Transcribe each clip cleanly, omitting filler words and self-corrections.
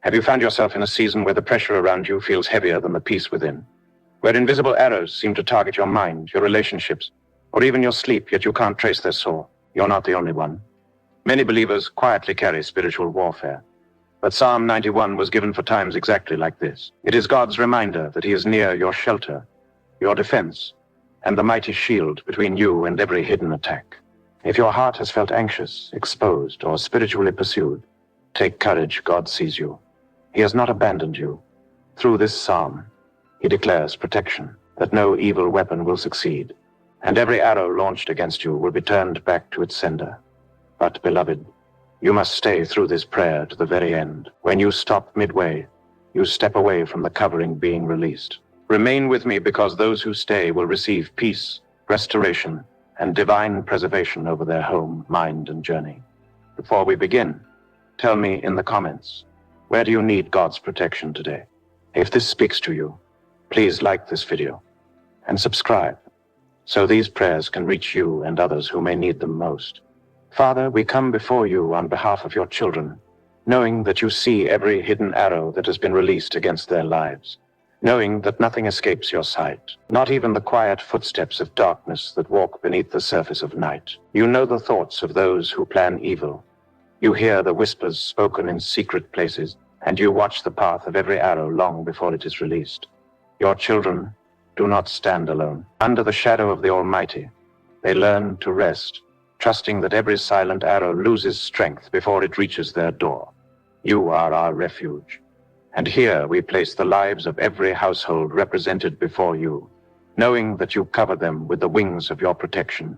Have you found yourself in a season where the pressure around you feels heavier than the peace within? Where invisible arrows seem to target your mind, your relationships, or even your sleep, yet you can't trace their source? You're not the only one. Many believers quietly carry spiritual warfare. But Psalm 91 was given for times exactly like this. It is God's reminder that He is near your shelter, your defense, and the mighty shield between you and every hidden attack. If your heart has felt anxious, exposed, or spiritually pursued, take courage, God sees you. He has not abandoned you. Through this psalm, He declares protection, that no evil weapon will succeed, and every arrow launched against you will be turned back to its sender. But, beloved, you must stay through this prayer to the very end. When you stop midway, you step away from the covering being released. Remain with me, because those who stay will receive peace, restoration, and divine preservation over their home, mind, and journey. Before we begin, tell me in the comments, where do you need God's protection today? If this speaks to you, please like this video and subscribe so these prayers can reach you and others who may need them most. Father, we come before you on behalf of your children, knowing that you see every hidden arrow that has been released against their lives, knowing that nothing escapes your sight, not even the quiet footsteps of darkness that walk beneath the surface of night. You know the thoughts of those who plan evil. You hear the whispers spoken in secret places, and you watch the path of every arrow long before it is released. Your children do not stand alone. Under the shadow of the Almighty, they learn to rest, trusting that every silent arrow loses strength before it reaches their door. You are our refuge, and here we place the lives of every household represented before you, knowing that you cover them with the wings of your protection,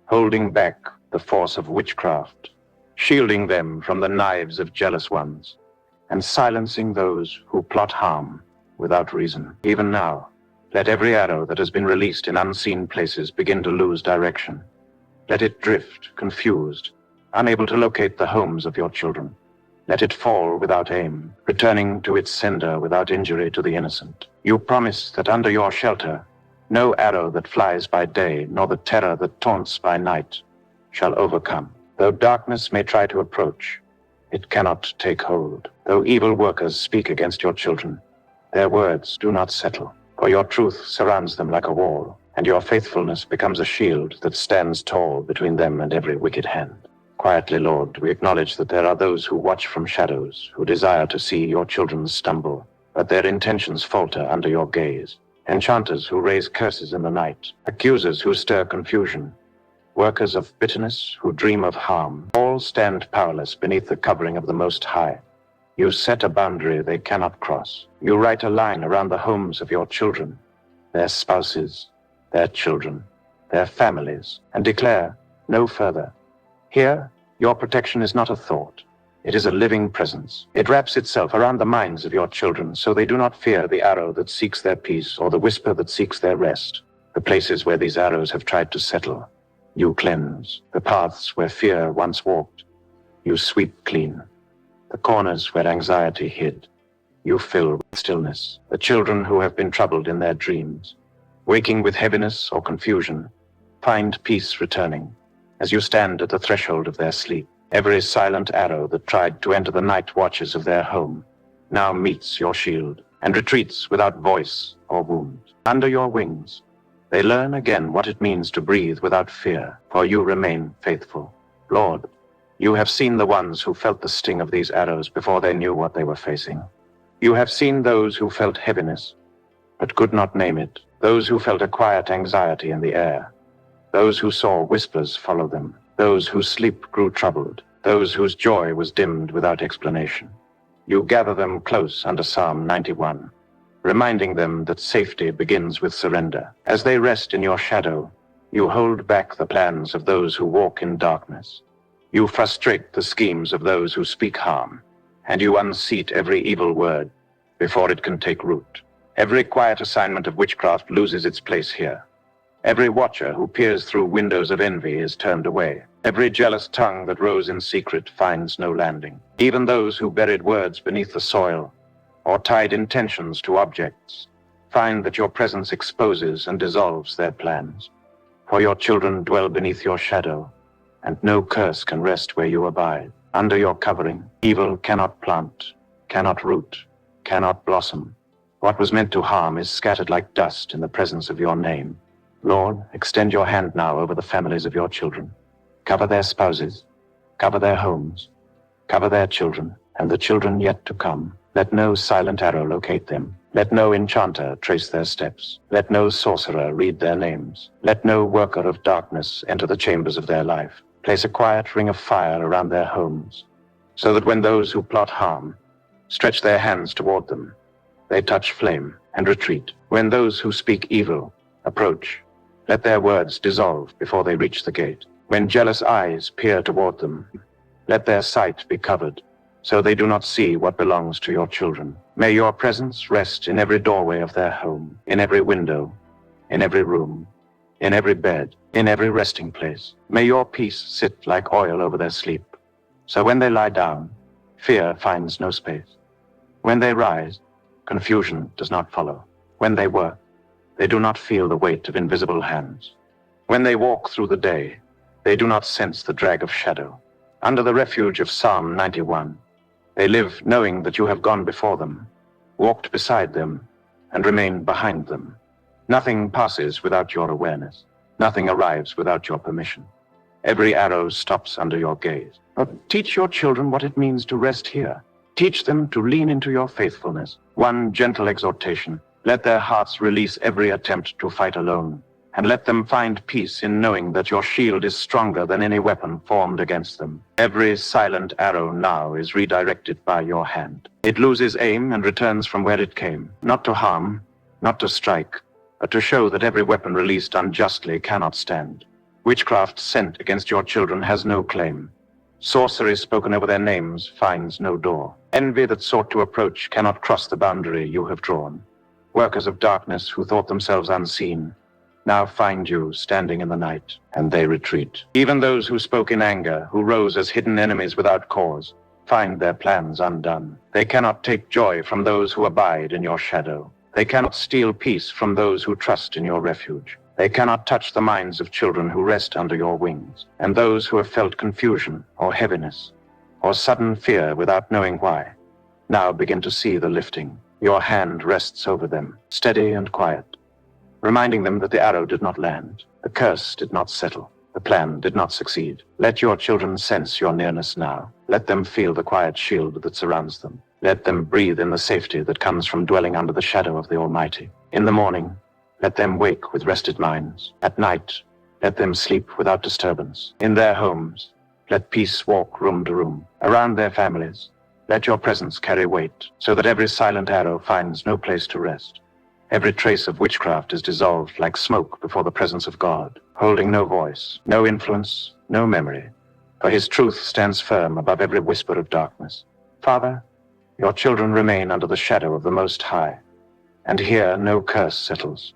holding back the force of witchcraft, shielding them from the knives of jealous ones, and silencing those who plot harm without reason. Even now, let every arrow that has been released in unseen places begin to lose direction. Let it drift, confused, unable to locate the homes of your children. Let it fall without aim, returning to its sender without injury to the innocent. You promise that under your shelter, no arrow that flies by day, nor the terror that taunts by night, shall overcome. Though darkness may try to approach, it cannot take hold. Though evil workers speak against your children, their words do not settle, for your truth surrounds them like a wall, and your faithfulness becomes a shield that stands tall between them and every wicked hand. Quietly, Lord, we acknowledge that there are those who watch from shadows, who desire to see your children stumble, but their intentions falter under your gaze. Enchanters who raise curses in the night, accusers who stir confusion, workers of bitterness who dream of harm, all stand powerless beneath the covering of the Most High. You set a boundary they cannot cross. You write a line around the homes of your children, their spouses, their children, their families, and declare no further. Here, your protection is not a thought. It is a living presence. It wraps itself around the minds of your children, so they do not fear the arrow that seeks their peace or the whisper that seeks their rest. The places where these arrows have tried to settle, you cleanse. The paths where fear once walked, you sweep clean. The corners where anxiety hid, you fill with stillness. The children who have been troubled in their dreams, waking with heaviness or confusion, find peace returning as you stand at the threshold of their sleep. Every silent arrow that tried to enter the night watches of their home now meets your shield and retreats without voice or wound. Under your wings, they learn again what it means to breathe without fear, for you remain faithful. Lord, you have seen the ones who felt the sting of these arrows before they knew what they were facing. You have seen those who felt heaviness, but could not name it, those who felt a quiet anxiety in the air, those who saw whispers follow them, those whose sleep grew troubled, those whose joy was dimmed without explanation. You gather them close under Psalm 91, reminding them that safety begins with surrender. As they rest in your shadow, you hold back the plans of those who walk in darkness. You frustrate the schemes of those who speak harm, and you unseat every evil word before it can take root. Every quiet assignment of witchcraft loses its place here. Every watcher who peers through windows of envy is turned away. Every jealous tongue that rose in secret finds no landing. Even those who buried words beneath the soil or tied intentions to objects find that your presence exposes and dissolves their plans. For your children dwell beneath your shadow, and no curse can rest where you abide. Under your covering, evil cannot plant, cannot root, cannot blossom. What was meant to harm is scattered like dust in the presence of your name. Lord, extend your hand now over the families of your children. Cover their spouses, cover their homes, cover their children, and the children yet to come. Let no silent arrow locate them. Let no enchanter trace their steps. Let no sorcerer read their names. Let no worker of darkness enter the chambers of their life. Place a quiet ring of fire around their homes, so that when those who plot harm stretch their hands toward them, they touch flame and retreat. When those who speak evil approach, let their words dissolve before they reach the gate. When jealous eyes peer toward them, let their sight be covered, so they do not see what belongs to your children. May your presence rest in every doorway of their home, in every window, in every room, in every bed, in every resting place. May your peace sit like oil over their sleep, so when they lie down, fear finds no space. When they rise, confusion does not follow. When they work, they do not feel the weight of invisible hands. When they walk through the day, they do not sense the drag of shadow. Under the refuge of Psalm 91, they live knowing that you have gone before them, walked beside them, and remained behind them. Nothing passes without your awareness. Nothing arrives without your permission. Every arrow stops under your gaze. Teach your children what it means to rest here. Teach them to lean into your faithfulness. One gentle exhortation. Let their hearts release every attempt to fight alone, and let them find peace in knowing that your shield is stronger than any weapon formed against them. Every silent arrow now is redirected by your hand. It loses aim and returns from where it came, not to harm, not to strike, but to show that every weapon released unjustly cannot stand. Witchcraft sent against your children has no claim. Sorcery spoken over their names finds no door. Envy that sought to approach cannot cross the boundary you have drawn. Workers of darkness who thought themselves unseen now find you standing in the night, and they retreat. Even those who spoke in anger, who rose as hidden enemies without cause, find their plans undone. They cannot take joy from those who abide in your shadow. They cannot steal peace from those who trust in your refuge. They cannot touch the minds of children who rest under your wings, and those who have felt confusion or heaviness or sudden fear without knowing why now begin to see the lifting. Your hand rests over them, steady and quiet, reminding them that the arrow did not land, the curse did not settle, the plan did not succeed. Let your children sense your nearness now. Let them feel the quiet shield that surrounds them. Let them breathe in the safety that comes from dwelling under the shadow of the Almighty. In the morning, let them wake with rested minds. At night, let them sleep without disturbance. In their homes, let peace walk room to room. Around their families, let your presence carry weight, so that every silent arrow finds no place to rest. Every trace of witchcraft is dissolved like smoke before the presence of God, holding no voice, no influence, no memory, for his truth stands firm above every whisper of darkness. Father, your children remain under the shadow of the Most High, and here no curse settles,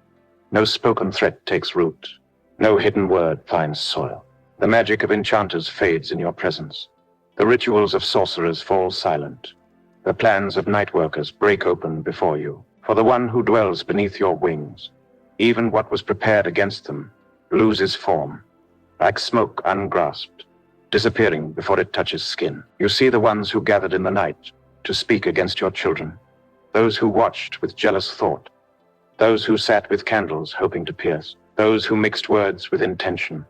no spoken threat takes root, no hidden word finds soil. The magic of enchanters fades in your presence. The rituals of sorcerers fall silent. The plans of night workers break open before you. For the one who dwells beneath your wings, even what was prepared against them loses form, like smoke ungrasped, disappearing before it touches skin. You see the ones who gathered in the night to speak against your children, those who watched with jealous thought, those who sat with candles hoping to pierce, those who mixed words with intention,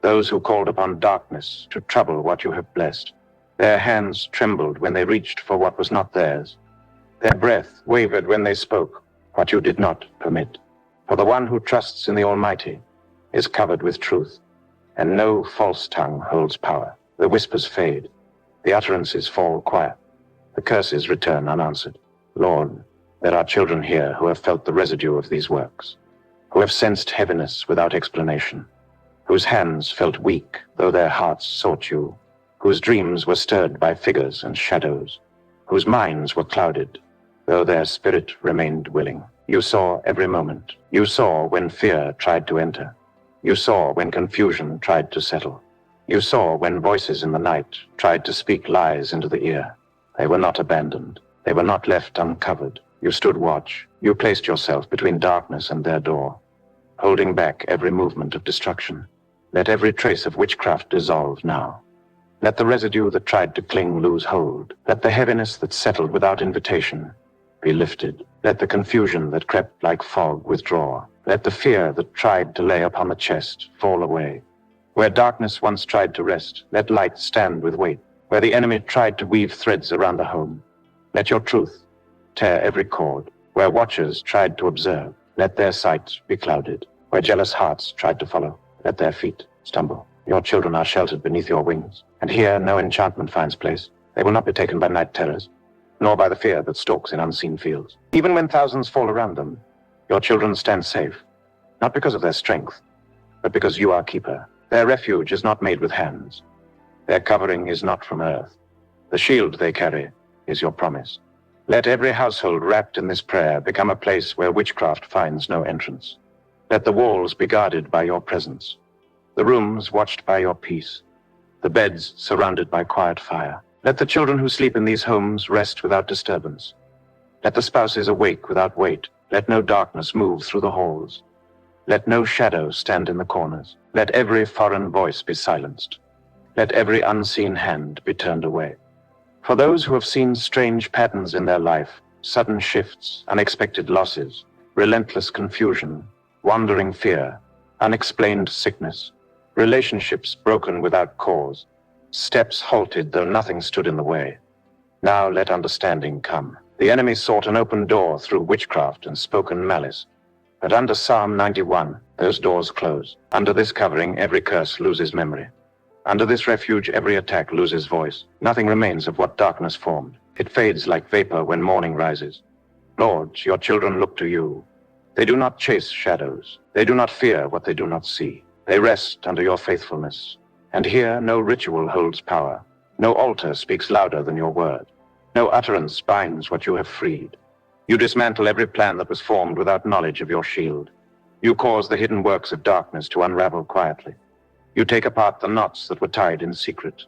those who called upon darkness to trouble what you have blessed. Their hands trembled when they reached for what was not theirs. Their breath wavered when they spoke what you did not permit. For the one who trusts in the Almighty is covered with truth, and no false tongue holds power. The whispers fade, the utterances fall quiet, the curses return unanswered. Lord, there are children here who have felt the residue of these works, who have sensed heaviness without explanation, whose hands felt weak though their hearts sought you, whose dreams were stirred by figures and shadows, whose minds were clouded, though their spirit remained willing. You saw every moment. You saw when fear tried to enter. You saw when confusion tried to settle. You saw when voices in the night tried to speak lies into the ear. They were not abandoned. They were not left uncovered. You stood watch. You placed yourself between darkness and their door, holding back every movement of destruction. Let every trace of witchcraft dissolve now. Let the residue that tried to cling lose hold. Let the heaviness that settled without invitation be lifted. Let the confusion that crept like fog withdraw. Let the fear that tried to lay upon the chest fall away. Where darkness once tried to rest, let light stand with weight. Where the enemy tried to weave threads around the home, let your truth tear every cord. Where watchers tried to observe, let their sight be clouded. Where jealous hearts tried to follow, let their feet stumble. Your children are sheltered beneath your wings, and here no enchantment finds place. They will not be taken by night terrors, nor by the fear that stalks in unseen fields. Even when thousands fall around them, your children stand safe, not because of their strength, but because you are keeper. Their refuge is not made with hands. Their covering is not from earth. The shield they carry is your promise. Let every household wrapped in this prayer become a place where witchcraft finds no entrance. Let the walls be guarded by your presence, the rooms watched by your peace, the beds surrounded by quiet fire. Let the children who sleep in these homes rest without disturbance. Let the spouses awake without weight. Let no darkness move through the halls. Let no shadow stand in the corners. Let every foreign voice be silenced. Let every unseen hand be turned away. For those who have seen strange patterns in their life, sudden shifts, unexpected losses, relentless confusion, wandering fear, unexplained sickness, relationships broken without cause, steps halted though nothing stood in the way. Now let understanding come. The enemy sought an open door through witchcraft and spoken malice. But under Psalm 91, those doors close. Under this covering, every curse loses memory. Under this refuge, every attack loses voice. Nothing remains of what darkness formed. It fades like vapor when morning rises. Lord, your children look to you. They do not chase shadows. They do not fear what they do not see. They rest under your faithfulness. And here no ritual holds power. No altar speaks louder than your word. No utterance binds what you have freed. You dismantle every plan that was formed without knowledge of your shield. You cause the hidden works of darkness to unravel quietly. You take apart the knots that were tied in secret.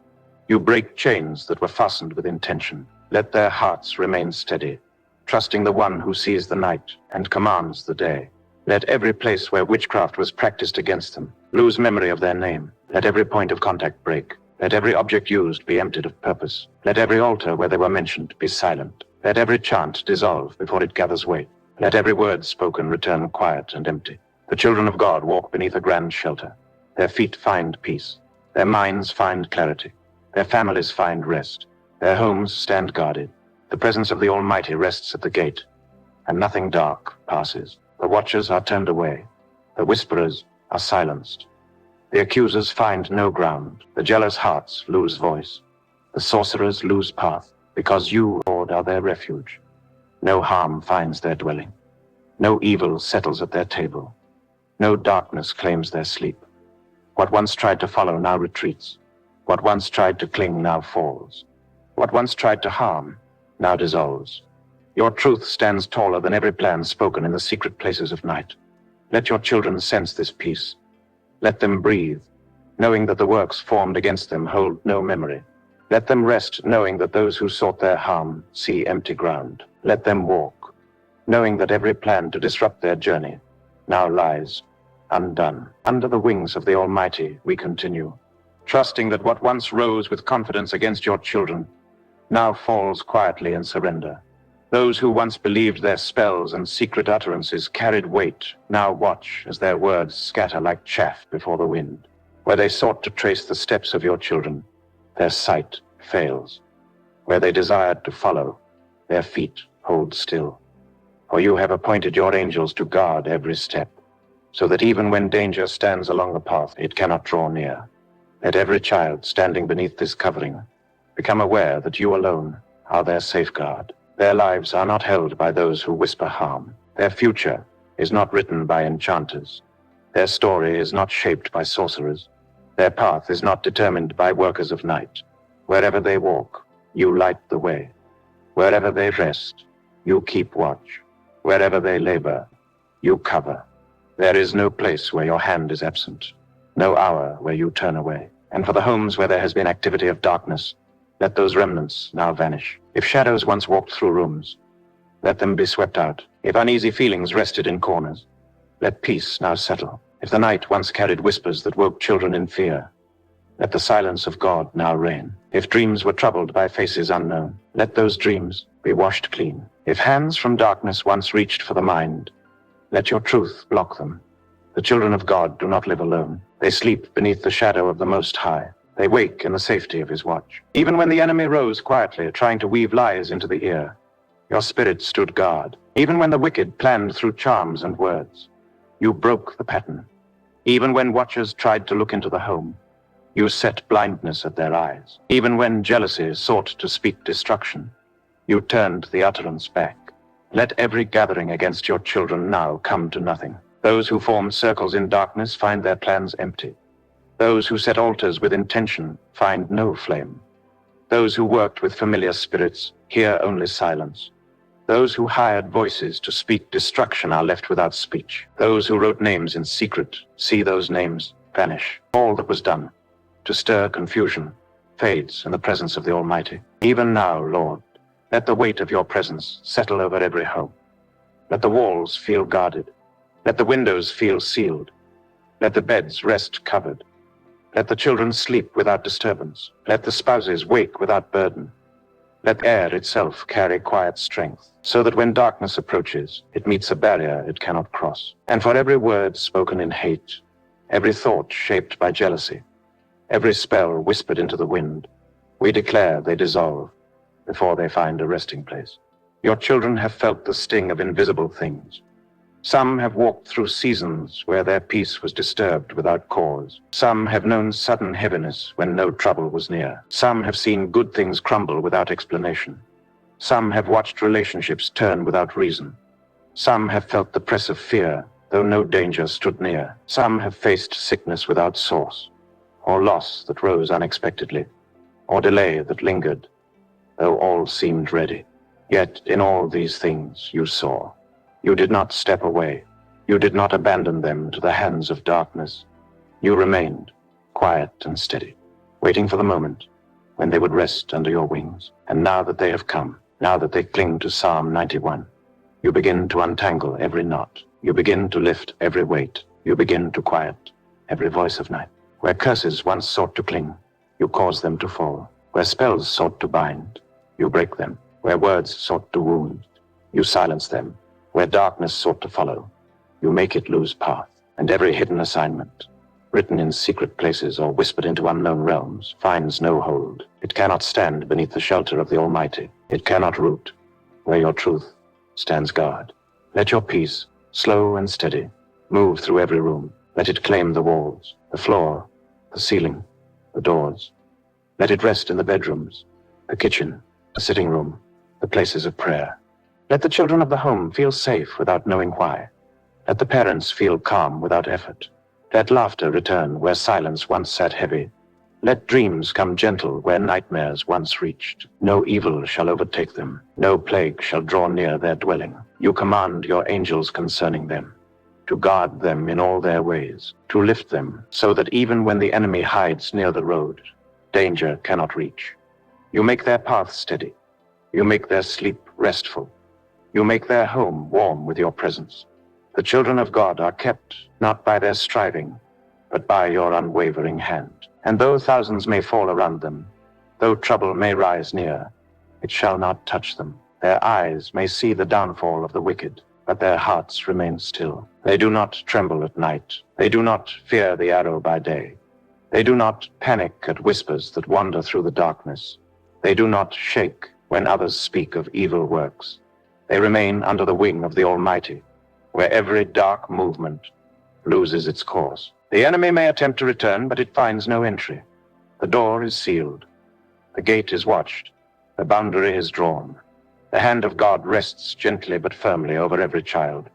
You break chains that were fastened with intention. Let their hearts remain steady, trusting the one who sees the night and commands the day. Let every place where witchcraft was practiced against them lose memory of their name. Let every point of contact break. Let every object used be emptied of purpose. Let every altar where they were mentioned be silent. Let every chant dissolve before it gathers weight. Let every word spoken return quiet and empty. The children of God walk beneath a grand shelter. Their feet find peace. Their minds find clarity. Their families find rest. Their homes stand guarded. The presence of the Almighty rests at the gate, and nothing dark passes. The watchers are turned away. The whisperers are silenced. The accusers find no ground. The jealous hearts lose voice. The sorcerers lose path, because you, Lord, are their refuge. No harm finds their dwelling. No evil settles at their table. No darkness claims their sleep. What once tried to follow now retreats. What once tried to cling now falls. What once tried to harm now dissolves. Your truth stands taller than every plan spoken in the secret places of night. Let your children sense this peace. Let them breathe, knowing that the works formed against them hold no memory. Let them rest, knowing that those who sought their harm see empty ground. Let them walk, knowing that every plan to disrupt their journey now lies undone. Under the wings of the Almighty, we continue, trusting that what once rose with confidence against your children now falls quietly in surrender. Those who once believed their spells and secret utterances carried weight now watch as their words scatter like chaff before the wind. Where they sought to trace the steps of your children, their sight fails. Where they desired to follow, their feet hold still. For you have appointed your angels to guard every step, so that even when danger stands along the path, it cannot draw near. Let every child standing beneath this covering become aware that you alone are their safeguard. Their lives are not held by those who whisper harm. Their future is not written by enchanters. Their story is not shaped by sorcerers. Their path is not determined by workers of night. Wherever they walk, you light the way. Wherever they rest, you keep watch. Wherever they labor, you cover. There is no place where your hand is absent, no hour where you turn away. And for the homes where there has been activity of darkness, let those remnants now vanish. If shadows once walked through rooms, let them be swept out. If uneasy feelings rested in corners, let peace now settle. If the night once carried whispers that woke children in fear, Let the silence of God now reign. If dreams were troubled by faces unknown, let those dreams be washed clean. If hands from darkness once reached for the mind, let your truth block them. The children of God do not live alone. They sleep beneath the shadow of the Most High. They wake in the safety of his watch. Even when the enemy rose quietly, trying to weave lies into the ear, your spirit stood guard. Even when the wicked planned through charms and words, you broke the pattern. Even when watchers tried to look into the home, you set blindness at their eyes. Even when jealousy sought to speak destruction, you turned the utterance back. Let every gathering against your children now come to nothing. Those who form circles in darkness find their plans empty. Those who set altars with intention find no flame. Those who worked with familiar spirits hear only silence. Those who hired voices to speak destruction are left without speech. Those who wrote names in secret see those names vanish. All that was done to stir confusion fades in the presence of the Almighty. Even now, Lord, let the weight of your presence settle over every home. Let the walls feel guarded. Let the windows feel sealed. Let the beds rest covered. Let the children sleep without disturbance. Let the spouses wake without burden. Let the air itself carry quiet strength, so that when darkness approaches, it meets a barrier it cannot cross. And for every word spoken in hate, every thought shaped by jealousy, every spell whispered into the wind, we declare they dissolve before they find a resting place. Your children have felt the sting of invisible things. Some have walked through seasons where their peace was disturbed without cause. Some have known sudden heaviness when no trouble was near. Some have seen good things crumble without explanation. Some have watched relationships turn without reason. Some have felt the press of fear, though no danger stood near. Some have faced sickness without source, or loss that rose unexpectedly, or delay that lingered, though all seemed ready. Yet in all these things you saw. You did not step away. You did not abandon them to the hands of darkness. You remained quiet and steady, waiting for the moment when they would rest under your wings. And now that they have come, now that they cling to Psalm 91, you begin to untangle every knot. You begin to lift every weight. You begin to quiet every voice of night. Where curses once sought to cling, you cause them to fall. Where spells sought to bind, you break them. Where words sought to wound, you silence them. Where darkness sought to follow, you make it lose path. And every hidden assignment, written in secret places or whispered into unknown realms, finds no hold. It cannot stand beneath the shelter of the Almighty. It cannot root where your truth stands guard. Let your peace, slow and steady, move through every room. Let it claim the walls, the floor, the ceiling, the doors. Let it rest in the bedrooms, the kitchen, the sitting room, the places of prayer. Let the children of the home feel safe without knowing why. Let the parents feel calm without effort. Let laughter return where silence once sat heavy. Let dreams come gentle where nightmares once reached. No evil shall overtake them. No plague shall draw near their dwelling. You command your angels concerning them, to guard them in all their ways, to lift them so that even when the enemy hides near the road, danger cannot reach. You make their path steady. You make their sleep restful. You make their home warm with your presence. The children of God are kept not by their striving, but by your unwavering hand. And though thousands may fall around them, though trouble may rise near, it shall not touch them. Their eyes may see the downfall of the wicked, but their hearts remain still. They do not tremble at night. They do not fear the arrow by day. They do not panic at whispers that wander through the darkness. They do not shake when others speak of evil works. They remain under the wing of the Almighty, where every dark movement loses its course. The enemy may attempt to return, but it finds no entry. The door is sealed. The gate is watched. The boundary is drawn. The hand of God rests gently but firmly over every child.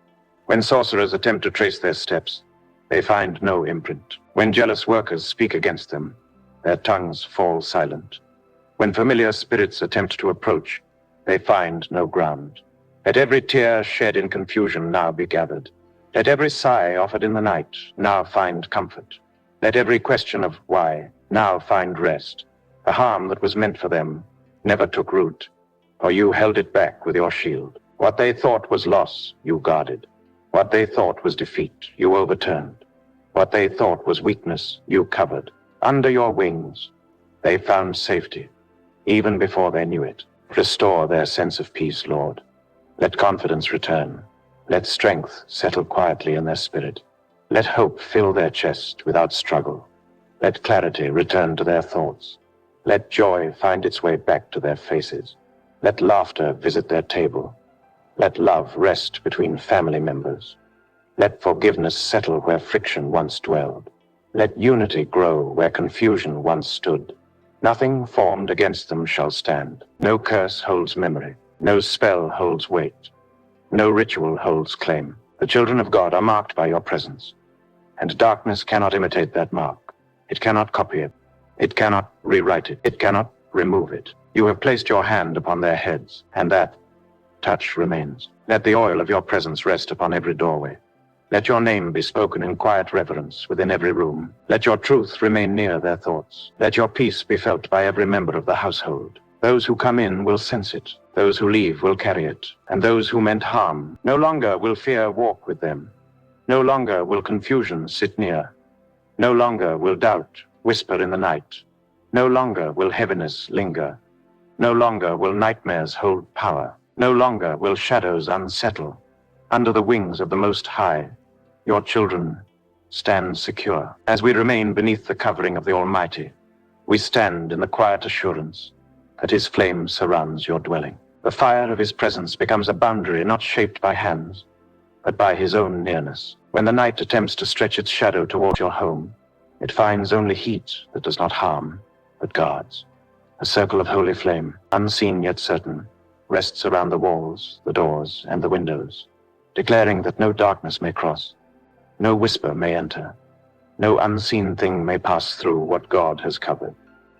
When sorcerers attempt to trace their steps, they find no imprint. When jealous workers speak against them, their tongues fall silent. When familiar spirits attempt to approach, they find no ground. Let every tear shed in confusion now be gathered. Let every sigh offered in the night now find comfort. Let every question of why now find rest. The harm that was meant for them never took root, for you held it back with your shield. What they thought was loss, you guarded. What they thought was defeat, you overturned. What they thought was weakness, you covered. Under your wings, they found safety, even before they knew it. Restore their sense of peace, Lord. Let confidence return. Let strength settle quietly in their spirit. Let hope fill their chest without struggle. Let clarity return to their thoughts. Let joy find its way back to their faces. Let laughter visit their table. Let love rest between family members. Let forgiveness settle where friction once dwelled. Let unity grow where confusion once stood. Nothing formed against them shall stand. No curse holds memory. No spell holds weight. No ritual holds claim. The children of God are marked by your presence, and darkness cannot imitate that mark. It cannot copy it. It cannot rewrite it. It cannot remove it. You have placed your hand upon their heads, and that touch remains. Let the oil of your presence rest upon every doorway. Let your name be spoken in quiet reverence within every room. Let your truth remain near their thoughts. Let your peace be felt by every member of the household. Those who come in will sense it. Those who leave will carry it. And those who meant harm no longer will fear walk with them. No longer will confusion sit near. No longer will doubt whisper in the night. No longer will heaviness linger. No longer will nightmares hold power. No longer will shadows unsettle. Under the wings of the Most High, your children stand secure. As we remain beneath the covering of the Almighty, we stand in the quiet assurance that His flame surrounds your dwelling. The fire of His presence becomes a boundary not shaped by hands, but by His own nearness. When the night attempts to stretch its shadow toward your home, it finds only heat that does not harm, but guards. A circle of holy flame, unseen yet certain, rests around the walls, the doors, and the windows, declaring that no darkness may cross, no whisper may enter, no unseen thing may pass through what God has covered.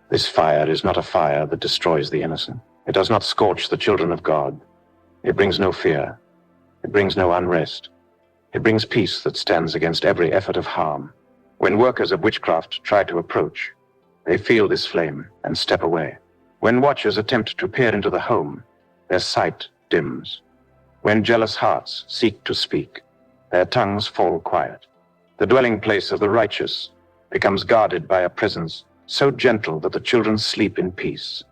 This fire is not a fire that destroys the innocent. It does not scorch the children of God. It brings no fear. It brings no unrest. It brings peace that stands against every effort of harm. When workers of witchcraft try to approach, they feel this flame and step away. When watchers attempt to peer into the home, their sight dims. When jealous hearts seek to speak, their tongues fall quiet. The dwelling place of the righteous becomes guarded by a presence so gentle that the children sleep in peace,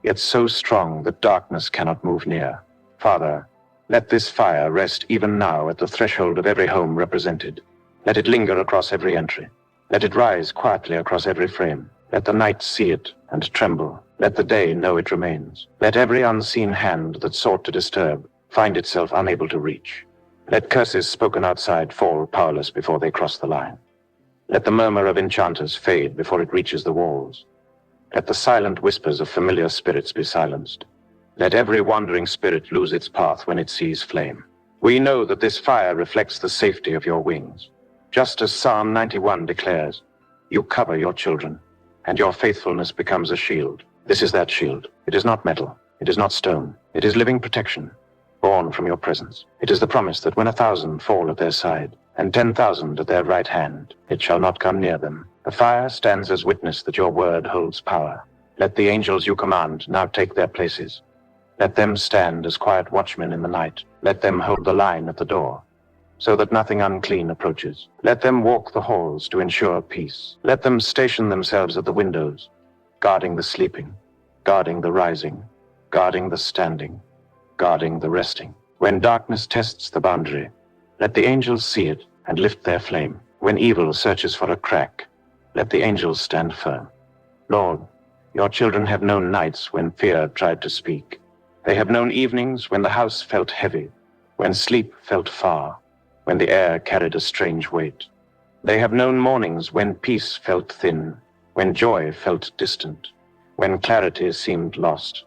yet so strong that darkness cannot move near. Father, let this fire rest even now at the threshold of every home represented. Let it linger across every entry. Let it rise quietly across every frame. Let the night see it and tremble. Let the day know it remains. Let every unseen hand that sought to disturb find itself unable to reach. Let curses spoken outside fall powerless before they cross the line. Let the murmur of enchanters fade before it reaches the walls. Let the silent whispers of familiar spirits be silenced. Let every wandering spirit lose its path when it sees flame. We know that this fire reflects the safety of your wings. Just as Psalm 91 declares, you cover your children, and your faithfulness becomes a shield. This is that shield. It is not metal. It is not stone. It is living protection, born from your presence. It is the promise that when 1,000 fall at their side, and 10,000 at their right hand, it shall not come near them. The fire stands as witness that your word holds power. Let the angels you command now take their places. Let them stand as quiet watchmen in the night. Let them hold the line at the door, so that nothing unclean approaches. Let them walk the halls to ensure peace. Let them station themselves at the windows, guarding the sleeping, guarding the rising, guarding the standing, guarding the resting. When darkness tests the boundary, let the angels see it and lift their flame. When evil searches for a crack, let the angels stand firm. Lord, your children have known nights when fear tried to speak. They have known evenings when the house felt heavy, when sleep felt far, when the air carried a strange weight. They have known mornings when peace felt thin, when joy felt distant, when clarity seemed lost.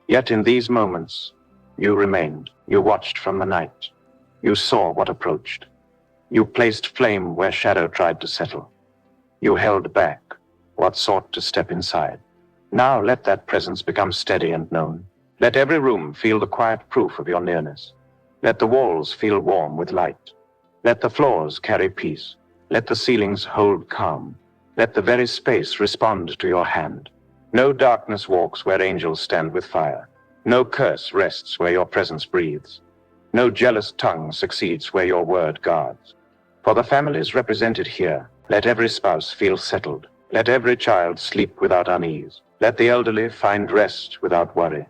Yet in these moments, you remained. You watched from the night. You saw what approached. You placed flame where shadow tried to settle. You held back what sought to step inside. Now let that presence become steady and known. Let every room feel the quiet proof of your nearness. Let the walls feel warm with light. Let the floors carry peace. Let the ceilings hold calm. Let the very space respond to your hand. No darkness walks where angels stand with fire. No curse rests where your presence breathes. No jealous tongue succeeds where your word guards. For the families represented here, let every spouse feel settled, Let every child sleep without unease. Let the elderly find rest without worry.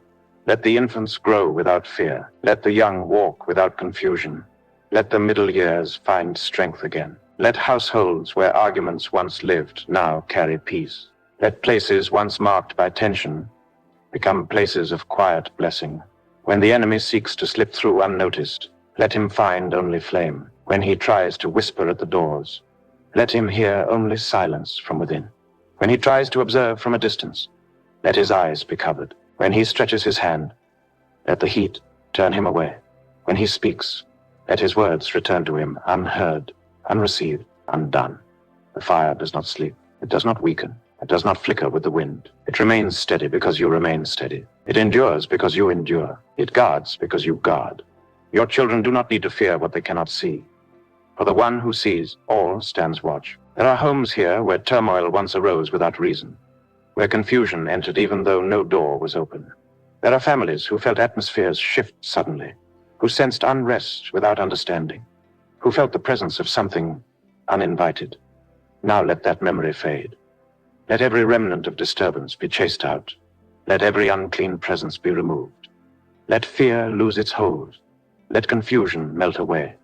Let the infants grow without fear. Let the young walk without confusion. Let the middle years find strength again. Let households where arguments once lived now carry peace. Let places once marked by tension become places of quiet blessing. When the enemy seeks to slip through unnoticed, let him find only flame. When he tries to whisper at the doors, let him hear only silence from within. When he tries to observe from a distance, let his eyes be covered. When he stretches his hand, let the heat turn him away. When he speaks, let his words return to him unheard, unreceived, undone. The fire does not sleep. It does not weaken. It does not flicker with the wind. It remains steady because you remain steady. It endures because you endure. It guards because you guard. Your children do not need to fear what they cannot see. For the one who sees all stands watch. There are homes here where turmoil once arose without reason, where confusion entered even though no door was open. There are families who felt atmospheres shift suddenly, who sensed unrest without understanding, who felt the presence of something uninvited. Now let that memory fade. Let every remnant of disturbance be chased out. Let every unclean presence be removed. Let fear lose its hold. Let confusion melt away.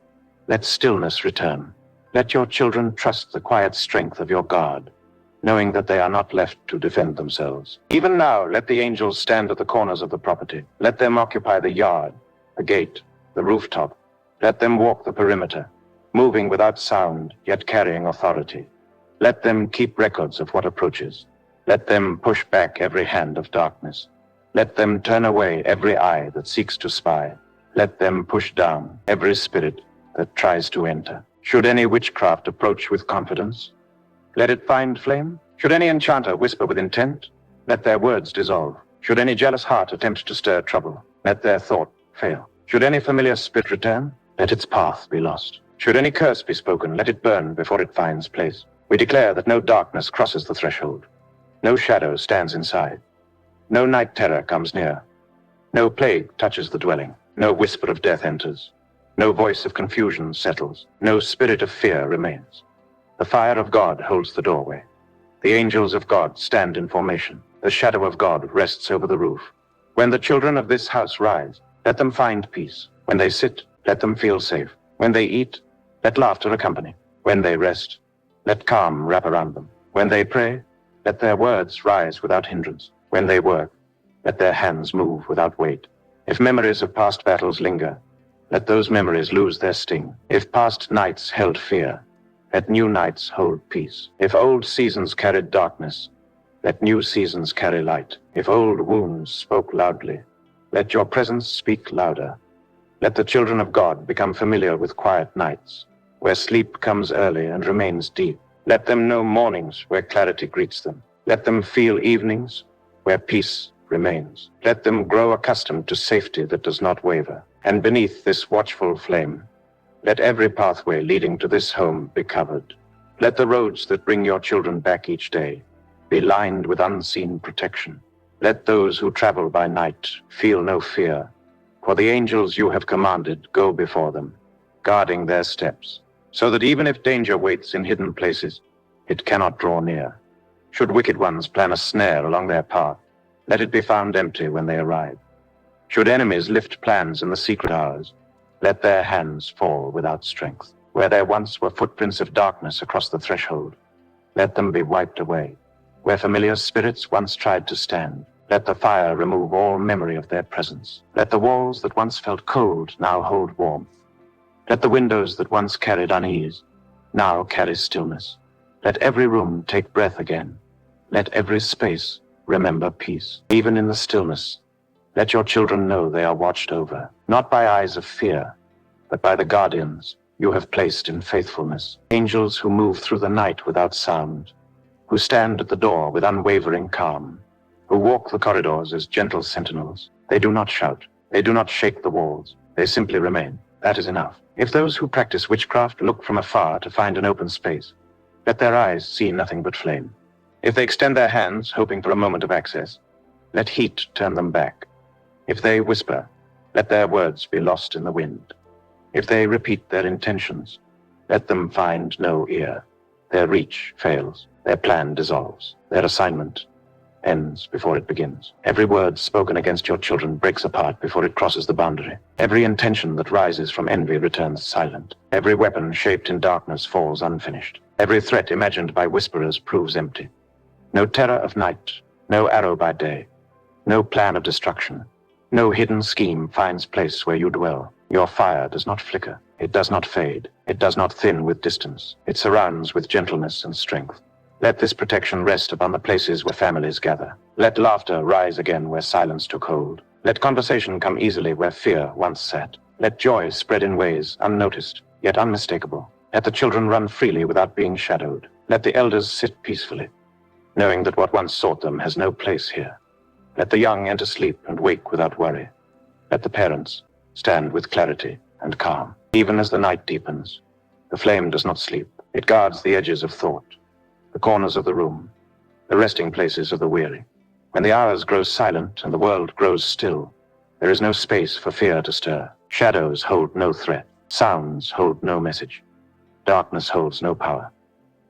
Let stillness return. Let your children trust the quiet strength of your God, knowing that they are not left to defend themselves. Even now, let the angels stand at the corners of the property. Let them occupy the yard, the gate, the rooftop. Let them walk the perimeter, moving without sound, yet carrying authority. Let them keep records of what approaches. Let them push back every hand of darkness. Let them turn away every eye that seeks to spy. Let them push down every spirit that tries to enter. Should any witchcraft approach with confidence, let it find flame. Should any enchanter whisper with intent, let their words dissolve. Should any jealous heart attempt to stir trouble, let their thought fail. Should any familiar spirit return, let its path be lost. Should any curse be spoken, let it burn before it finds place. We declare that no darkness crosses the threshold. No shadow stands inside. No night terror comes near. No plague touches the dwelling. No whisper of death enters. No voice of confusion settles. No spirit of fear remains. The fire of God holds the doorway. The angels of God stand in formation. The shadow of God rests over the roof. When the children of this house rise, let them find peace. When they sit, let them feel safe. When they eat, let laughter accompany. When they rest, let calm wrap around them. When they pray, let their words rise without hindrance. When they work, let their hands move without weight. If memories of past battles linger, let those memories lose their sting. If past nights held fear, let new nights hold peace. If old seasons carried darkness, let new seasons carry light. If old wounds spoke loudly, let your presence speak louder. Let the children of God become familiar with quiet nights, where sleep comes early and remains deep. Let them know mornings where clarity greets them. Let them feel evenings where peace remains. Let them grow accustomed to safety that does not waver. And beneath this watchful flame, let every pathway leading to this home be covered. Let the roads that bring your children back each day be lined with unseen protection. Let those who travel by night feel no fear, for the angels you have commanded go before them, guarding their steps, so that even if danger waits in hidden places, it cannot draw near. Should wicked ones plan a snare along their path, let it be found empty when they arrive. Should enemies lift plans in the secret hours, let their hands fall without strength. Where there once were footprints of darkness across the threshold, let them be wiped away. Where familiar spirits once tried to stand, let the fire remove all memory of their presence. Let the walls that once felt cold now hold warmth. Let the windows that once carried unease now carry stillness. Let every room take breath again. Let every space remember peace. Even in the stillness, let your children know they are watched over, not by eyes of fear, but by the guardians you have placed in faithfulness. Angels who move through the night without sound, who stand at the door with unwavering calm, who walk the corridors as gentle sentinels. They do not shout. They do not shake the walls. They simply remain. That is enough. If those who practice witchcraft look from afar to find an open space, let their eyes see nothing but flame. If they extend their hands, hoping for a moment of access, let heat turn them back. If they whisper, let their words be lost in the wind. If they repeat their intentions, let them find no ear. Their reach fails. Their plan dissolves. Their assignment ends before it begins. Every word spoken against your children breaks apart before it crosses the boundary. Every intention that rises from envy returns silent. Every weapon shaped in darkness falls unfinished. Every threat imagined by whisperers proves empty. No terror of night, no arrow by day, no plan of destruction, no hidden scheme finds place where you dwell. Your fire does not flicker. It does not fade. It does not thin with distance. It surrounds with gentleness and strength. Let this protection rest upon the places where families gather. Let laughter rise again where silence took hold. Let conversation come easily where fear once sat. Let joy spread in ways unnoticed, yet unmistakable. Let the children run freely without being shadowed. Let the elders sit peacefully, knowing that what once sought them has no place here. Let the young enter sleep and wake without worry. Let the parents stand with clarity and calm. Even as the night deepens, the flame does not sleep. It guards the edges of thought, the corners of the room, the resting places of the weary. When the hours grow silent and the world grows still, there is no space for fear to stir. Shadows hold no threat. Sounds hold no message. Darkness holds no power.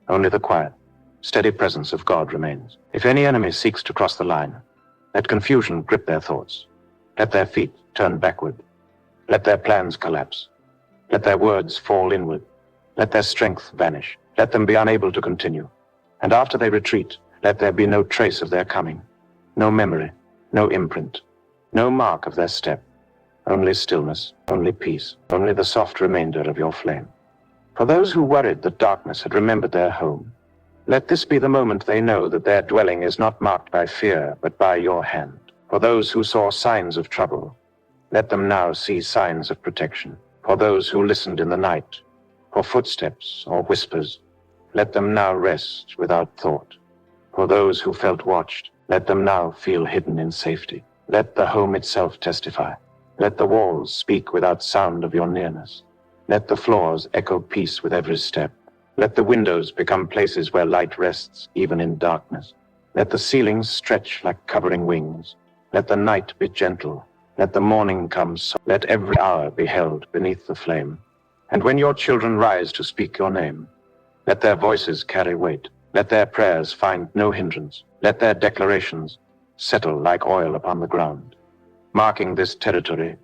Only the quiet, steady presence of God remains. If any enemy seeks to cross the line, let confusion grip their thoughts. Let their feet turn backward. Let their plans collapse. Let their words fall inward. Let their strength vanish. Let them be unable to continue. And after they retreat, let there be no trace of their coming, no memory, no imprint, no mark of their step. Only stillness, only peace, only the soft remainder of your flame. For those who worried that darkness had remembered their home, let this be the moment they know that their dwelling is not marked by fear, but by your hand. For those who saw signs of trouble, let them now see signs of protection. For those who listened in the night, for footsteps or whispers, let them now rest without thought. For those who felt watched, let them now feel hidden in safety. Let the home itself testify. Let the walls speak without sound of your nearness. Let the floors echo peace with every step. Let the windows become places where light rests even in darkness. Let the ceilings stretch like covering wings. Let the night be gentle. Let the morning come soft. Let every hour be held beneath the flame. And when your children rise to speak your name, let their voices carry weight. Let their prayers find no hindrance. Let their declarations settle like oil upon the ground, marking this territory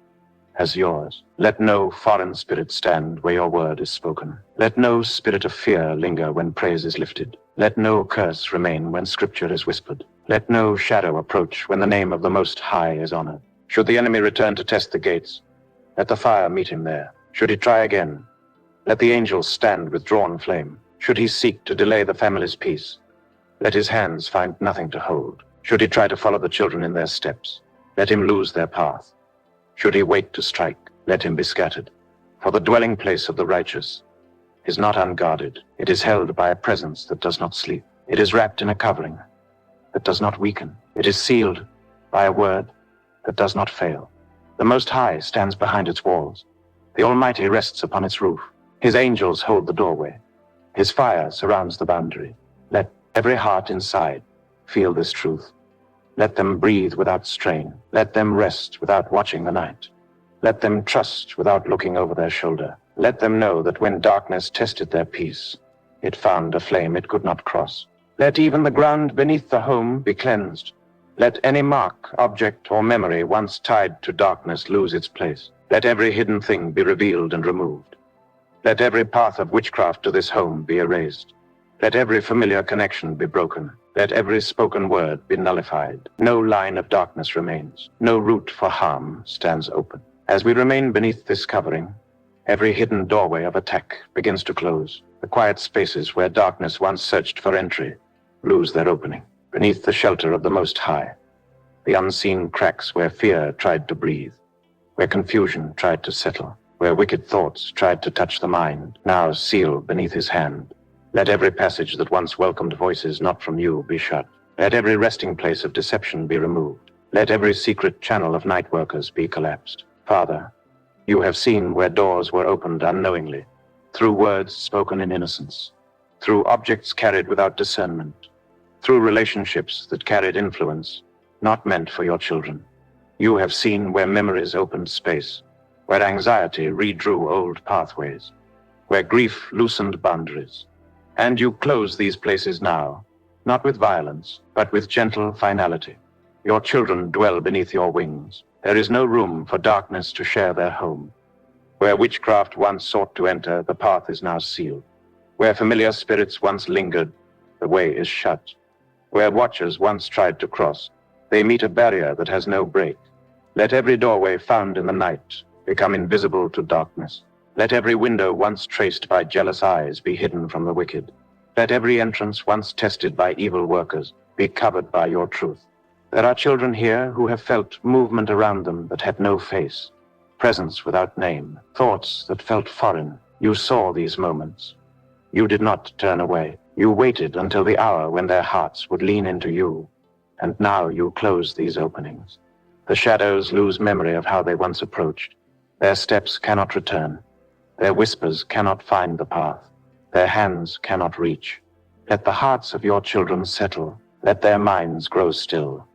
as yours. Let no foreign spirit stand where your word is spoken. Let no spirit of fear linger when praise is lifted. Let no curse remain when scripture is whispered. Let no shadow approach when the name of the Most High is honored. Should the enemy return to test the gates, let the fire meet him there. Should he try again, let the angels stand with drawn flame. Should he seek to delay the family's peace, let his hands find nothing to hold. Should he try to follow the children in their steps, let him lose their path. Should he wait to strike, let him be scattered. For the dwelling place of the righteous is not unguarded. It is held by a presence that does not sleep. It is wrapped in a covering that does not weaken. It is sealed by a word that does not fail. The Most High stands behind its walls. The Almighty rests upon its roof. His angels hold the doorway. His fire surrounds the boundary. Let every heart inside feel this truth. Let them breathe without strain. Let them rest without watching the night. Let them trust without looking over their shoulder. Let them know that when darkness tested their peace, it found a flame it could not cross. Let even the ground beneath the home be cleansed. Let any mark, object, or memory once tied to darkness lose its place. Let every hidden thing be revealed and removed. Let every path of witchcraft to this home be erased. Let every familiar connection be broken. Let every spoken word be nullified. No line of darkness remains. No route for harm stands open. As we remain beneath this covering, every hidden doorway of attack begins to close. The quiet spaces where darkness once searched for entry lose their opening. Beneath the shelter of the Most High, the unseen cracks where fear tried to breathe, where confusion tried to settle, where wicked thoughts tried to touch the mind, now seal beneath his hand. Let every passage that once welcomed voices not from you be shut. Let every resting place of deception be removed. Let every secret channel of night workers be collapsed. Father, you have seen where doors were opened unknowingly, through words spoken in innocence, through objects carried without discernment, through relationships that carried influence, not meant for your children. You have seen where memories opened space, where anxiety redrew old pathways, where grief loosened boundaries, And you close these places now, not with violence, but with gentle finality. Your children dwell beneath your wings. There is no room for darkness to share their home. Where witchcraft once sought to enter, the path is now sealed. Where familiar spirits once lingered, the way is shut. Where watchers once tried to cross, they meet a barrier that has no break. Let every doorway found in the night become invisible to darkness. Let every window once traced by jealous eyes be hidden from the wicked. Let every entrance once tested by evil workers be covered by your truth. There are children here who have felt movement around them that had no face, presence without name, thoughts that felt foreign. You saw these moments. You did not turn away. You waited until the hour when their hearts would lean into you, and now you close these openings. The shadows lose memory of how they once approached. Their steps cannot return. Their whispers cannot find the path. Their hands cannot reach. Let the hearts of your children settle. Let their minds grow still.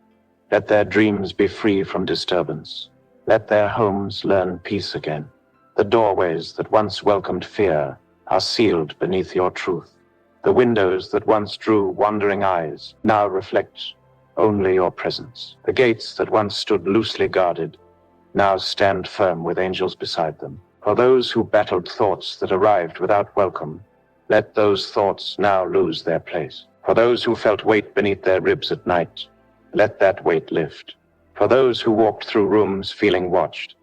Let their dreams be free from disturbance. Let their homes learn peace again. The doorways that once welcomed fear are sealed beneath your truth. The windows that once drew wandering eyes now reflect only your presence. The gates that once stood loosely guarded now stand firm with angels beside them. For those who battled thoughts that arrived without welcome, let those thoughts now lose their place. For those who felt weight beneath their ribs at night, let that weight lift. For those who walked through rooms feeling watched,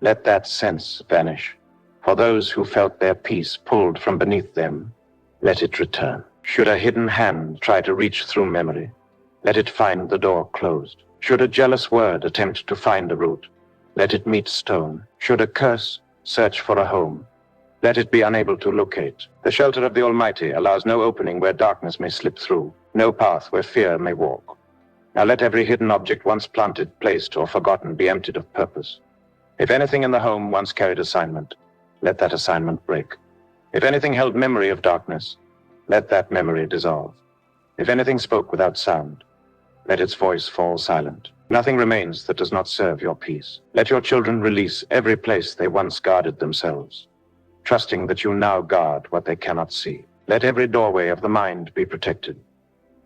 let that sense vanish. For those who felt their peace pulled from beneath them, let it return. Should a hidden hand try to reach through memory, let it find the door closed. Should a jealous word attempt to find a root, let it meet stone. Should a curse search for a home, let it be unable to locate. The shelter of the Almighty allows no opening where darkness may slip through, no path where fear may walk. Now let every hidden object once planted, placed, or forgotten be emptied of purpose. If anything in the home once carried assignment, let that assignment break. If anything held memory of darkness, let that memory dissolve. If anything spoke without sound, let its voice fall silent. Nothing remains that does not serve your peace. Let your children release every place they once guarded themselves, trusting that you now guard what they cannot see. Let every doorway of the mind be protected.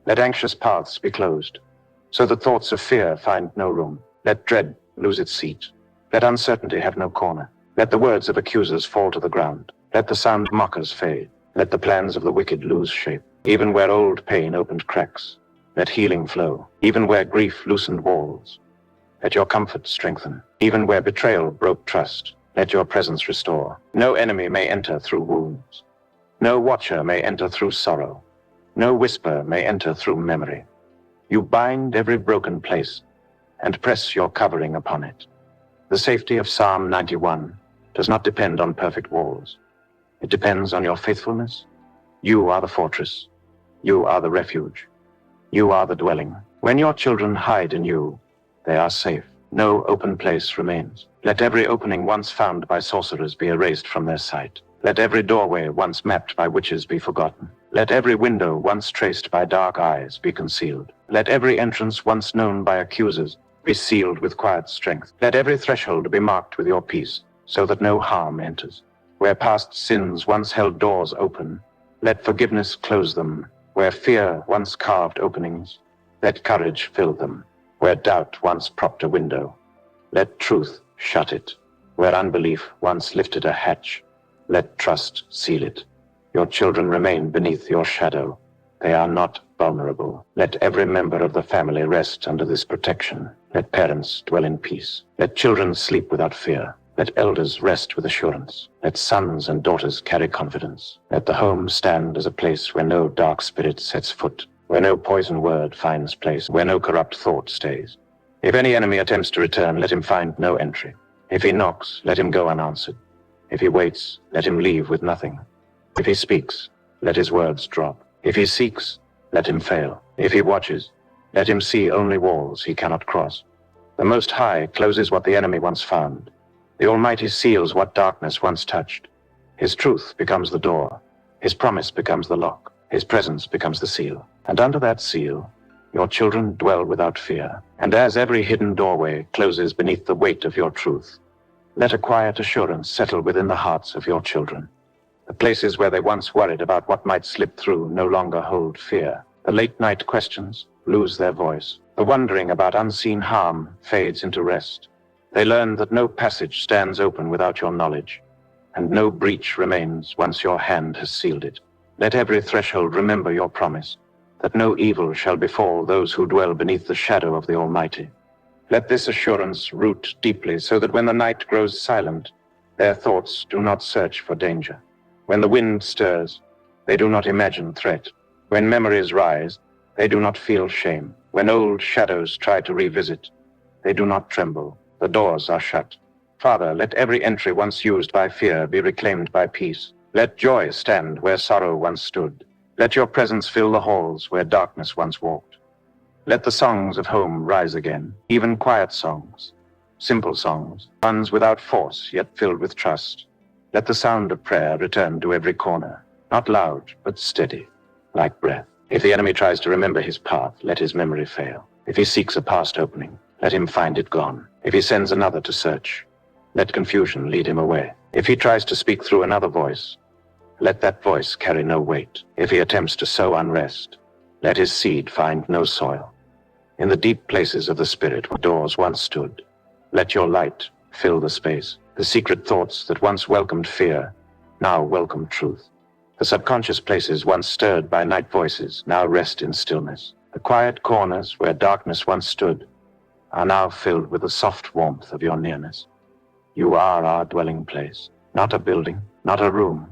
Let anxious paths be closed, so that thoughts of fear find no room. Let dread lose its seat. Let uncertainty have no corner. Let the words of accusers fall to the ground. Let the sound of mockers fade. Let the plans of the wicked lose shape. Even where old pain opened cracks, let healing flow. Even where grief loosened walls, let your comfort strengthen. Even where betrayal broke trust, let your presence restore. No enemy may enter through wounds. No watcher may enter through sorrow. No whisper may enter through memory. You bind every broken place and press your covering upon it. The safety of Psalm 91 does not depend on perfect walls. It depends on your faithfulness. You are the fortress. You are the refuge. You are the dwelling. When your children hide in you, they are safe. No open place remains. Let every opening once found by sorcerers be erased from their sight. Let every doorway once mapped by witches be forgotten. Let every window once traced by dark eyes be concealed. Let every entrance once known by accusers be sealed with quiet strength. Let every threshold be marked with your peace, so that no harm enters. Where past sins once held doors open, let forgiveness close them. Where fear once carved openings, let courage fill them. Where doubt once propped a window, let truth shut it. Where unbelief once lifted a hatch, let trust seal it. Your children remain beneath your shadow. They are not vulnerable. Let every member of the family rest under this protection. Let parents dwell in peace. Let children sleep without fear. Let elders rest with assurance. Let sons and daughters carry confidence. Let the home stand as a place where no dark spirit sets foot, where no poison word finds place, where no corrupt thought stays. If any enemy attempts to return, let him find no entry. If he knocks, let him go unanswered. If he waits, let him leave with nothing. If he speaks, let his words drop. If he seeks, let him fail. If he watches, let him see only walls he cannot cross. The Most High closes what the enemy once found. The Almighty seals what darkness once touched. His truth becomes the door. His promise becomes the lock. His presence becomes the seal. And under that seal, your children dwell without fear. And as every hidden doorway closes beneath the weight of your truth, let a quiet assurance settle within the hearts of your children. The places where they once worried about what might slip through no longer hold fear. The late-night questions lose their voice. The wondering about unseen harm fades into rest. They learn that no passage stands open without your knowledge, and no breach remains once your hand has sealed it. Let every threshold remember your promise, that no evil shall befall those who dwell beneath the shadow of the Almighty. Let this assurance root deeply, so that when the night grows silent, their thoughts do not search for danger. When the wind stirs, they do not imagine threat. When memories rise, they do not feel shame. When old shadows try to revisit, they do not tremble. The doors are shut. Father, let every entry once used by fear be reclaimed by peace. Let joy stand where sorrow once stood. Let your presence fill the halls where darkness once walked. Let the songs of home rise again, even quiet songs, simple songs, ones without force yet filled with trust. Let the sound of prayer return to every corner, not loud but steady, like breath. If the enemy tries to remember his path, let his memory fail. If he seeks a past opening, let him find it gone. If he sends another to search, let confusion lead him away. If he tries to speak through another voice, let that voice carry no weight. If he attempts to sow unrest, let his seed find no soil. In the deep places of the spirit where doors once stood, let your light fill the space. The secret thoughts that once welcomed fear, now welcome truth. The subconscious places once stirred by night voices now rest in stillness. The quiet corners where darkness once stood are now filled with the soft warmth of your nearness. You are our dwelling place, not a building, not a room,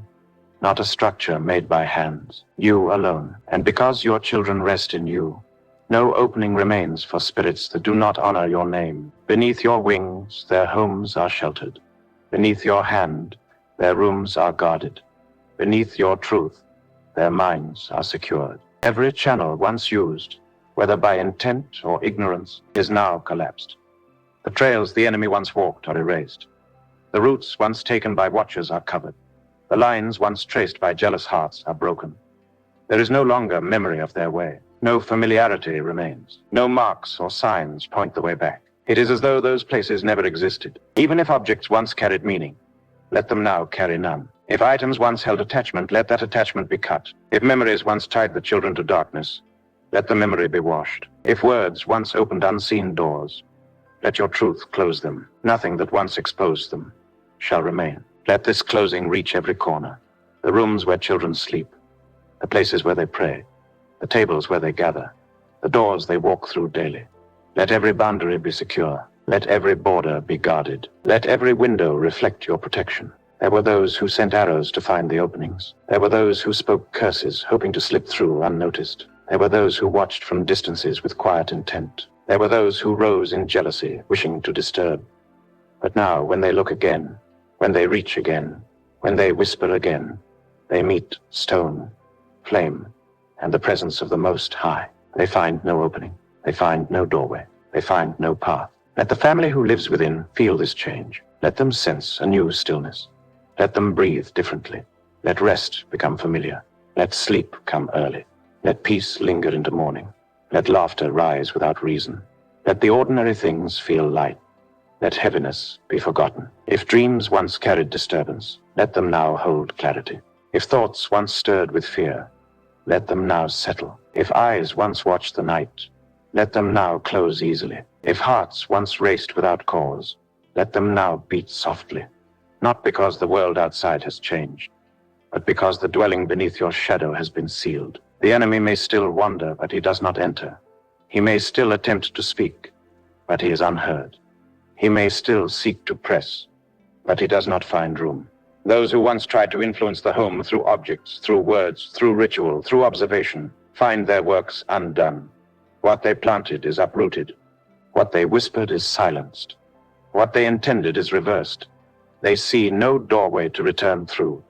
not a structure made by hands. You alone. And because your children rest in you, no opening remains for spirits that do not honor your name. Beneath your wings, their homes are sheltered. Beneath your hand, their rooms are guarded. Beneath your truth, their minds are secured. Every channel once used, whether by intent or ignorance, is now collapsed. The trails the enemy once walked are erased. The routes once taken by watchers are covered. The lines once traced by jealous hearts are broken. There is no longer memory of their way. No familiarity remains. No marks or signs point the way back. It is as though those places never existed. Even if objects once carried meaning, let them now carry none. If items once held attachment, let that attachment be cut. If memories once tied the children to darkness, let the memory be washed. If words once opened unseen doors, let your truth close them. Nothing that once exposed them shall remain. Let this closing reach every corner. The rooms where children sleep, the places where they pray, the tables where they gather, the doors they walk through daily. Let every boundary be secure. Let every border be guarded. Let every window reflect your protection. There were those who sent arrows to find the openings. There were those who spoke curses, hoping to slip through unnoticed. There were those who watched from distances with quiet intent. There were those who rose in jealousy, wishing to disturb. But now, when they look again, when they reach again, when they whisper again, they meet stone, flame, and the presence of the Most High. They find no opening. They find no doorway. They find no path. Let the family who lives within feel this change. Let them sense a new stillness. Let them breathe differently. Let rest become familiar. Let sleep come early. Let peace linger into morning. Let laughter rise without reason. Let the ordinary things feel light. Let heaviness be forgotten. If dreams once carried disturbance, let them now hold clarity. If thoughts once stirred with fear, let them now settle. If eyes once watched the night, let them now close easily. If hearts once raced without cause, let them now beat softly. Not because the world outside has changed, but because the dwelling beneath your shadow has been sealed. The enemy may still wander, but he does not enter. He may still attempt to speak, but he is unheard. He may still seek to press, but he does not find room. Those who once tried to influence the home through objects, through words, through ritual, through observation, find their works undone. What they planted is uprooted. What they whispered is silenced. What they intended is reversed. They see no doorway to return through,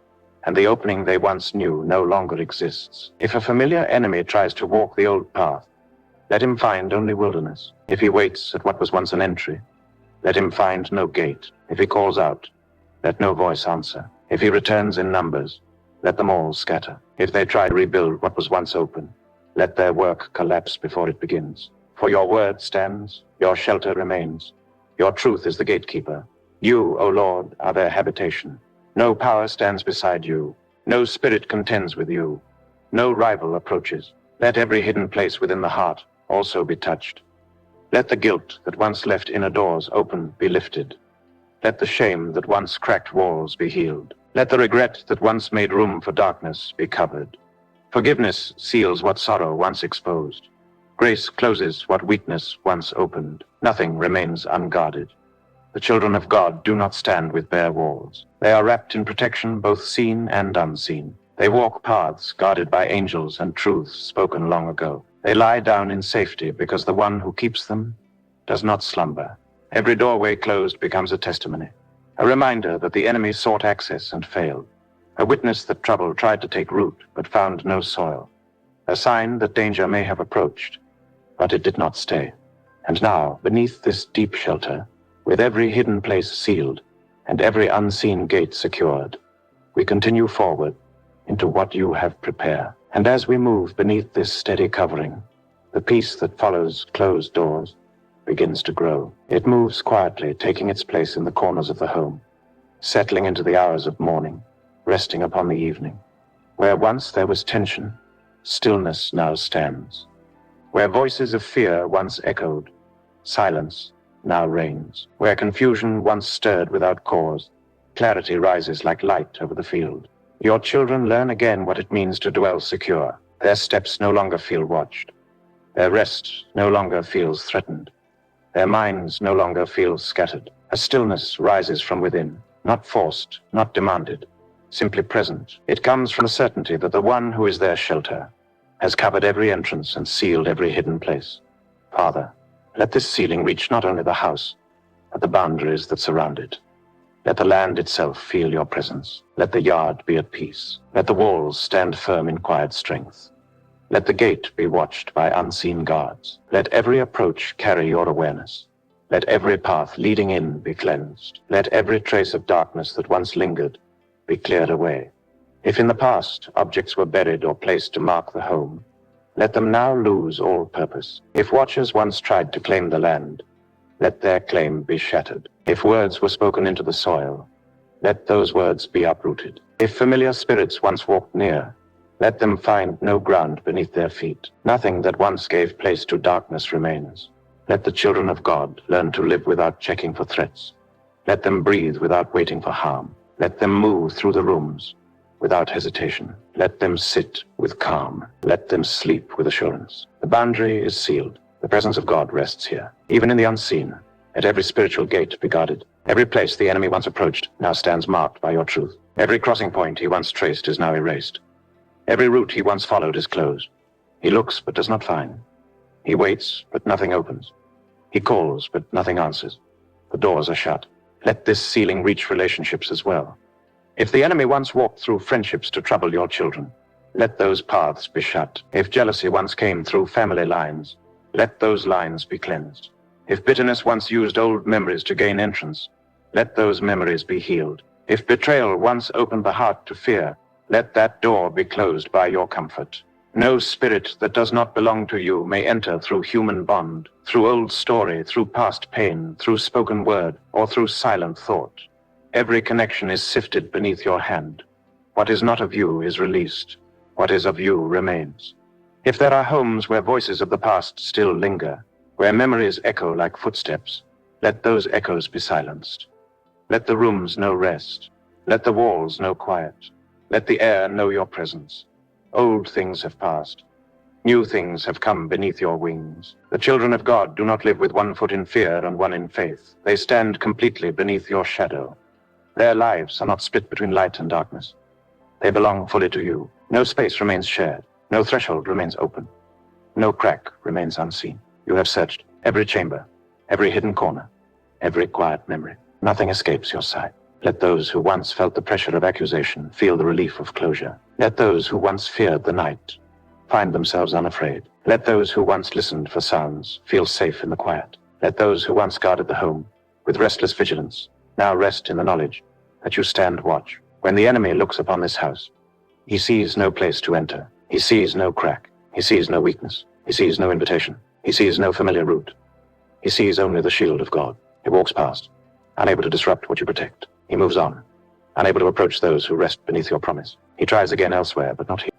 and the opening they once knew no longer exists. If a familiar enemy tries to walk the old path, let him find only wilderness. If he waits at what was once an entry, let him find no gate. If he calls out, let no voice answer. If he returns in numbers, let them all scatter. If they try to rebuild what was once open, let their work collapse before it begins. For your word stands, your shelter remains. Your truth is the gatekeeper. You, O Lord, are their habitation. No power stands beside you. No spirit contends with you. No rival approaches. Let every hidden place within the heart also be touched. Let the guilt that once left inner doors open be lifted. Let the shame that once cracked walls be healed. Let the regret that once made room for darkness be covered. Forgiveness seals what sorrow once exposed. Grace closes what weakness once opened. Nothing remains unguarded. The children of God do not stand with bare walls. They are wrapped in protection both seen and unseen. They walk paths guarded by angels and truths spoken long ago. They lie down in safety because the one who keeps them does not slumber. Every doorway closed becomes a testimony, a reminder that the enemy sought access and failed, a witness that trouble tried to take root but found no soil, a sign that danger may have approached, but it did not stay. And now, beneath this deep shelter, with every hidden place sealed and every unseen gate secured, we continue forward into what you have prepared. And as we move beneath this steady covering, the peace that follows closed doors begins to grow. It moves quietly, taking its place in the corners of the home, settling into the hours of morning, resting upon the evening. Where once there was tension, stillness now stands. Where voices of fear once echoed, silence now reigns. Where confusion once stirred without cause, clarity rises like light over the field. Your children learn again what it means to dwell secure. Their steps no longer feel watched. Their rest no longer feels threatened. Their minds no longer feel scattered. A stillness rises from within, not forced, not demanded, simply present. It comes from the certainty that the one who is their shelter has covered every entrance and sealed every hidden place. Father, let this sealing reach not only the house, but the boundaries that surround it. Let the land itself feel your presence. Let the yard be at peace. Let the walls stand firm in quiet strength. Let the gate be watched by unseen guards. Let every approach carry your awareness. Let every path leading in be cleansed. Let every trace of darkness that once lingered be cleared away. If in the past objects were buried or placed to mark the home, let them now lose all purpose. If watchers once tried to claim the land, let their claim be shattered. If words were spoken into the soil, let those words be uprooted. If familiar spirits once walked near, let them find no ground beneath their feet. Nothing that once gave place to darkness remains. Let the children of God learn to live without checking for threats. Let them breathe without waiting for harm. Let them move through the rooms without hesitation. Let them sit with calm. Let them sleep with assurance. The boundary is sealed. The presence of God rests here. Even in the unseen, let every spiritual gate be guarded. Every place the enemy once approached now stands marked by your truth. Every crossing point he once traced is now erased. Every route he once followed is closed. He looks but does not find. He waits but nothing opens. He calls but nothing answers. The doors are shut. Let this sealing reach relationships as well. If the enemy once walked through friendships to trouble your children, let those paths be shut. If jealousy once came through family lines, let those lines be cleansed. If bitterness once used old memories to gain entrance, let those memories be healed. If betrayal once opened the heart to fear, let that door be closed by your comfort. No spirit that does not belong to you may enter through human bond, through old story, through past pain, through spoken word, or through silent thought. Every connection is sifted beneath your hand. What is not of you is released. What is of you remains. If there are homes where voices of the past still linger, where memories echo like footsteps, let those echoes be silenced. Let the rooms know rest. Let the walls know quiet. Let the air know your presence. Old things have passed. New things have come beneath your wings. The children of God do not live with one foot in fear and one in faith. They stand completely beneath your shadow. Their lives are not split between light and darkness. They belong fully to you. No space remains shared. No threshold remains open. No crack remains unseen. You have searched every chamber, every hidden corner, every quiet memory. Nothing escapes your sight. Let those who once felt the pressure of accusation feel the relief of closure. Let those who once feared the night find themselves unafraid. Let those who once listened for sounds feel safe in the quiet. Let those who once guarded the home with restless vigilance now rest in the knowledge that you stand watch. When the enemy looks upon this house, he sees no place to enter. He sees no crack. He sees no weakness. He sees no invitation. He sees no familiar route. He sees only the shield of God. He walks past, unable to disrupt what you protect. He moves on, unable to approach those who rest beneath your promise. He He tries again elsewhere, but not here.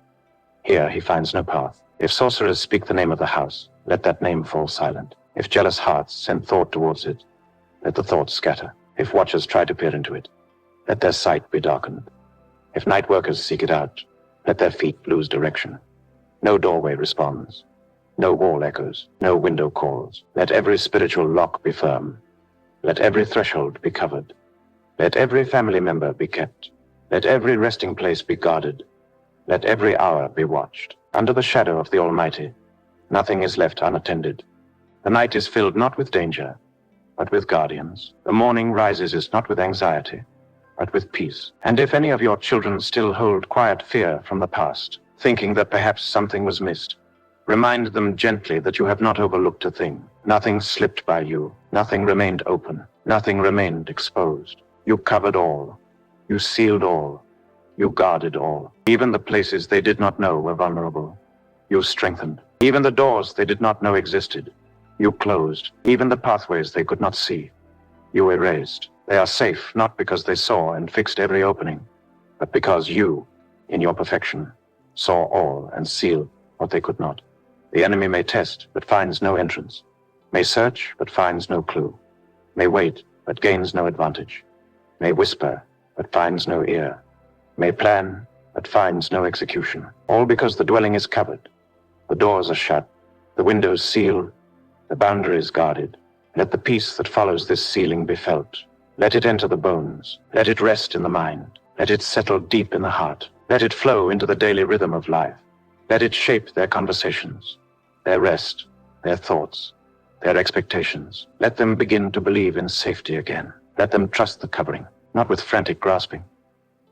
Here he finds no path. If sorcerers speak the name of the house, let that name fall silent. If jealous hearts send thought towards it, let the thoughts scatter. If watchers try to peer into it, let their sight be darkened. If night workers seek it out, let their feet lose direction. No doorway responds. No wall echoes. No window calls. Let every spiritual lock be firm. Let every threshold be covered. Let every family member be kept. Let every resting place be guarded. Let every hour be watched. Under the shadow of the Almighty, nothing is left unattended. The night is filled not with danger, but with guardians. The morning rises not with anxiety, but with peace. And if any of your children still hold quiet fear from the past, thinking that perhaps something was missed, remind them gently that you have not overlooked a thing. Nothing slipped by you. Nothing remained open. Nothing remained exposed. You covered all. You sealed all. You guarded all. Even the places they did not know were vulnerable. You strengthened. Even the doors they did not know existed. You closed. Even the pathways they could not see. You erased. They are safe not because they saw and fixed every opening, but because you, in your perfection, saw all and sealed what they could not. The enemy may test, but finds no entrance. May search, but finds no clue. May wait, but gains no advantage. May whisper, but finds no ear. May plan, but finds no execution. All because the dwelling is covered. The doors are shut, the windows sealed, the boundaries guarded. Let the peace that follows this sealing be felt. Let it enter the bones. Let it rest in the mind. Let it settle deep in the heart. Let it flow into the daily rhythm of life. Let it shape their conversations, their rest, their thoughts, their expectations. Let them begin to believe in safety again. Let them trust the covering, not with frantic grasping,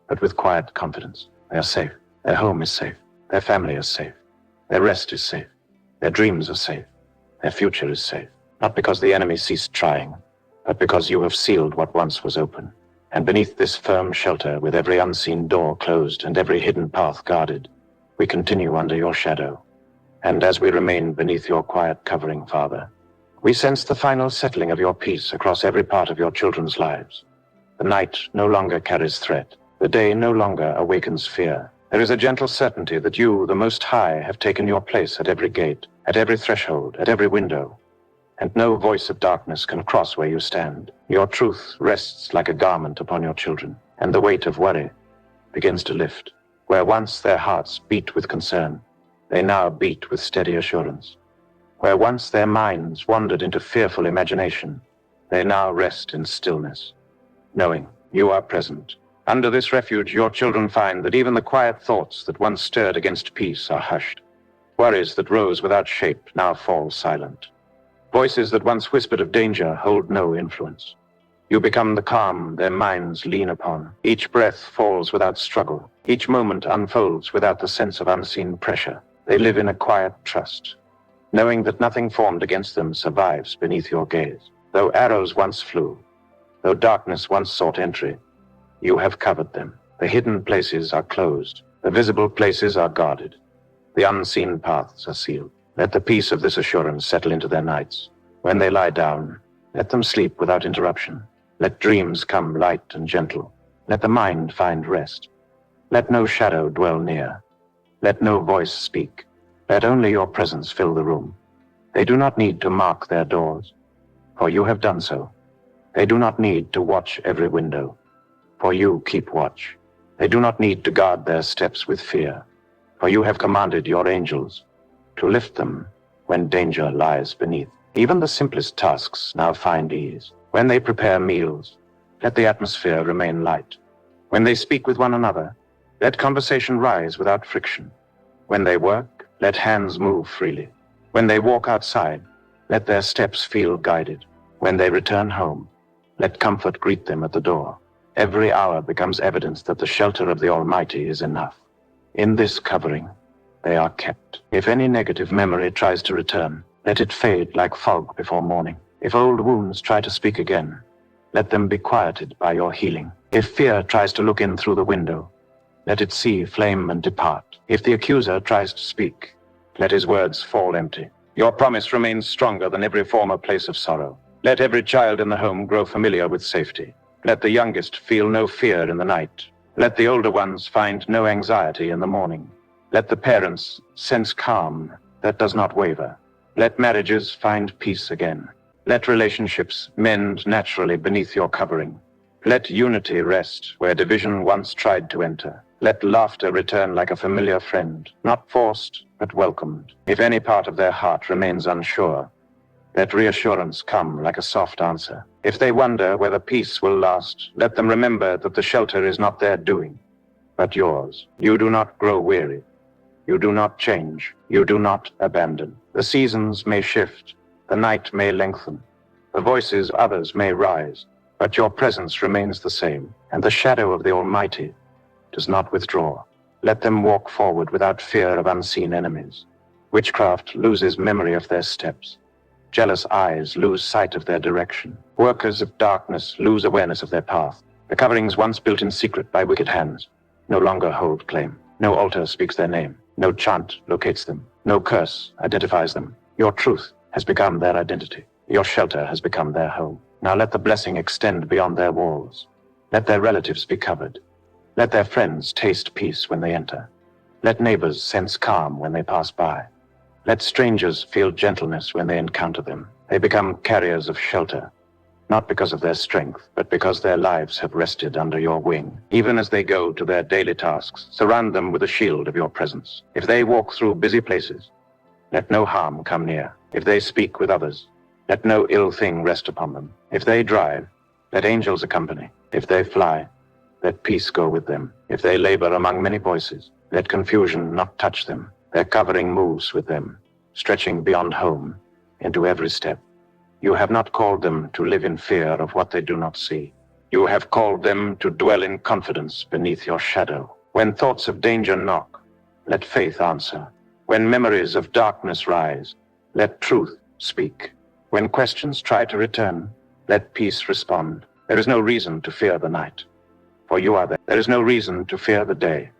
but with quiet confidence. They are safe. Their home is safe. Their family is safe. Their rest is safe. Their dreams are safe. Their future is safe. Not because the enemy ceased trying, but because you have sealed what once was open. And beneath this firm shelter, with every unseen door closed and every hidden path guarded, we continue under your shadow. And as we remain beneath your quiet covering, Father, we sense the final settling of your peace across every part of your children's lives. The night no longer carries threat. The day no longer awakens fear. There is a gentle certainty that you, the Most High, have taken your place at every gate, at every threshold, at every window, and no voice of darkness can cross where you stand. Your truth rests like a garment upon your children, and the weight of worry begins to lift. Where once their hearts beat with concern, they now beat with steady assurance. Where once their minds wandered into fearful imagination, they now rest in stillness, knowing you are present. Under this refuge, your children find that even the quiet thoughts that once stirred against peace are hushed. Worries that rose without shape now fall silent. Voices that once whispered of danger hold no influence. You become the calm their minds lean upon. Each breath falls without struggle. Each moment unfolds without the sense of unseen pressure. They live in a quiet trust, knowing that nothing formed against them survives beneath your gaze. Though arrows once flew, though darkness once sought entry, you have covered them. The hidden places are closed. The visible places are guarded. The unseen paths are sealed. Let the peace of this assurance settle into their nights. When they lie down, let them sleep without interruption. Let dreams come light and gentle. Let the mind find rest. Let no shadow dwell near. Let no voice speak. Let only your presence fill the room. They do not need to mark their doors, for you have done so. They do not need to watch every window, for you keep watch. They do not need to guard their steps with fear, for you have commanded your angels to lift them when danger lies beneath. Even the simplest tasks now find ease. When they prepare meals, let the atmosphere remain light. When they speak with one another, let conversation rise without friction. When they work, let hands move freely. When they walk outside, let their steps feel guided. When they return home, let comfort greet them at the door. Every hour becomes evidence that the shelter of the Almighty is enough. In this covering, they are kept. If any negative memory tries to return, let it fade like fog before morning. If old wounds try to speak again, let them be quieted by your healing. If fear tries to look in through the window, let it see flame and depart. If the accuser tries to speak, let his words fall empty. Your promise remains stronger than every former place of sorrow. Let every child in the home grow familiar with safety. Let the youngest feel no fear in the night, Let the older ones find no anxiety in the morning. Let the parents sense calm that does not waver. Let marriages find peace again. Let relationships mend naturally beneath your covering. Let unity rest where division once tried to enter. Let laughter return like a familiar friend, not forced, but welcomed. If any part of their heart remains unsure, let reassurance come like a soft answer. If they wonder whether peace will last, let them remember that the shelter is not their doing, but yours. You do not grow weary. You do not change. You do not abandon. The seasons may shift. The night may lengthen. The voices of others may rise, but your presence remains the same, and the shadow of the Almighty does not withdraw. Let them walk forward without fear of unseen enemies. Witchcraft loses memory of their steps. Jealous eyes lose sight of their direction. Workers of darkness lose awareness of their path. The coverings once built in secret by wicked hands no longer hold claim. No altar speaks their name. No chant locates them. No curse identifies them. Your truth has become their identity. Your shelter has become their home. Now let the blessing extend beyond their walls. Let their relatives be covered. Let their friends taste peace when they enter. Let neighbors sense calm when they pass by. Let strangers feel gentleness when they encounter them. They become carriers of shelter, not because of their strength, but because their lives have rested under your wing. Even as they go to their daily tasks, surround them with a shield of your presence. If they walk through busy places, let no harm come near. If they speak with others, let no ill thing rest upon them. If they drive, let angels accompany. If they fly, let peace go with them. If they labor among many voices, let confusion not touch them. Their covering moves with them, stretching beyond home into every step. You have not called them to live in fear of what they do not see. You have called them to dwell in confidence beneath your shadow. When thoughts of danger knock, let faith answer. When memories of darkness rise, let truth speak. When questions try to return, let peace respond. There is no reason to fear the night, for you are there. There is no reason to fear the day,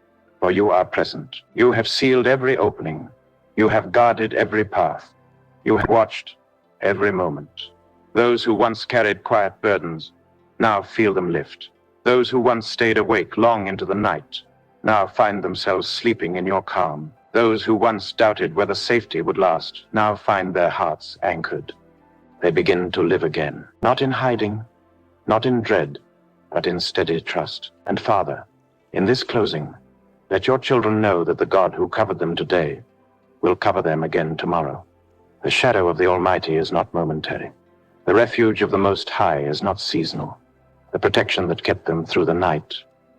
for you are present. You have sealed every opening. You have guarded every path. You have watched every moment. Those who once carried quiet burdens now feel them lift. Those who once stayed awake long into the night now find themselves sleeping in your calm. Those who once doubted whether safety would last now find their hearts anchored. They begin to live again, not in hiding, not in dread, but in steady trust. And Father, in this closing, let your children know that the God who covered them today will cover them again tomorrow. The shadow of the Almighty is not momentary. The refuge of the Most High is not seasonal. The protection that kept them through the night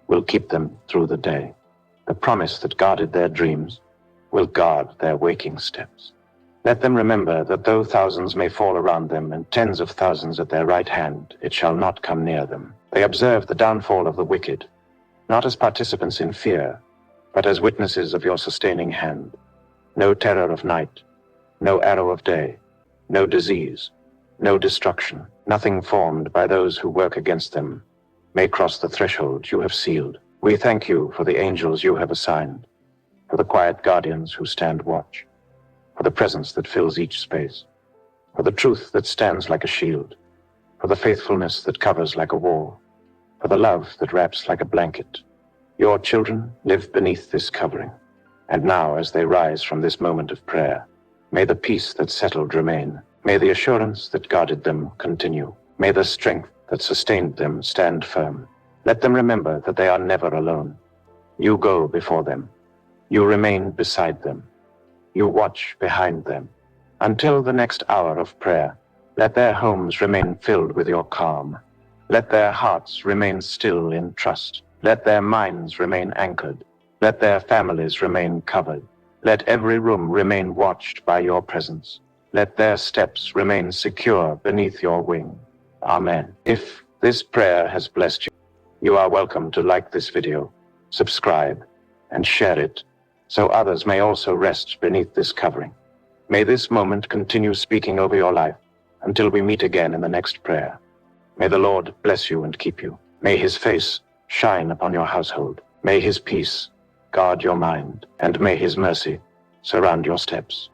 will keep them through the day. The promise that guarded their dreams will guard their waking steps. Let them remember that though thousands may fall around them and tens of thousands at their right hand, it shall not come near them. They observe the downfall of the wicked, not as participants in fear, but as witnesses of your sustaining hand. No terror of night, no arrow of day, no disease, no destruction, nothing formed by those who work against them may cross the threshold you have sealed. We thank you for the angels you have assigned, for the quiet guardians who stand watch, for the presence that fills each space, for the truth that stands like a shield, for the faithfulness that covers like a wall, for the love that wraps like a blanket. Your children live beneath this covering, and now as they rise from this moment of prayer, may the peace that settled remain. May the assurance that guarded them continue. May the strength that sustained them stand firm. Let them remember that they are never alone. You go before them. You remain beside them. You watch behind them. Until the next hour of prayer, let their homes remain filled with your calm. Let their hearts remain still in trust. Let their minds remain anchored. Let their families remain covered. Let every room remain watched by your presence. Let their steps remain secure beneath your wing. Amen. If this prayer has blessed you, you are welcome to like this video, subscribe, and share it so others may also rest beneath this covering. May this moment continue speaking over your life until we meet again in the next prayer. May the Lord bless you and keep you. May his face shine upon your household. May his peace guard your mind, and may his mercy surround your steps.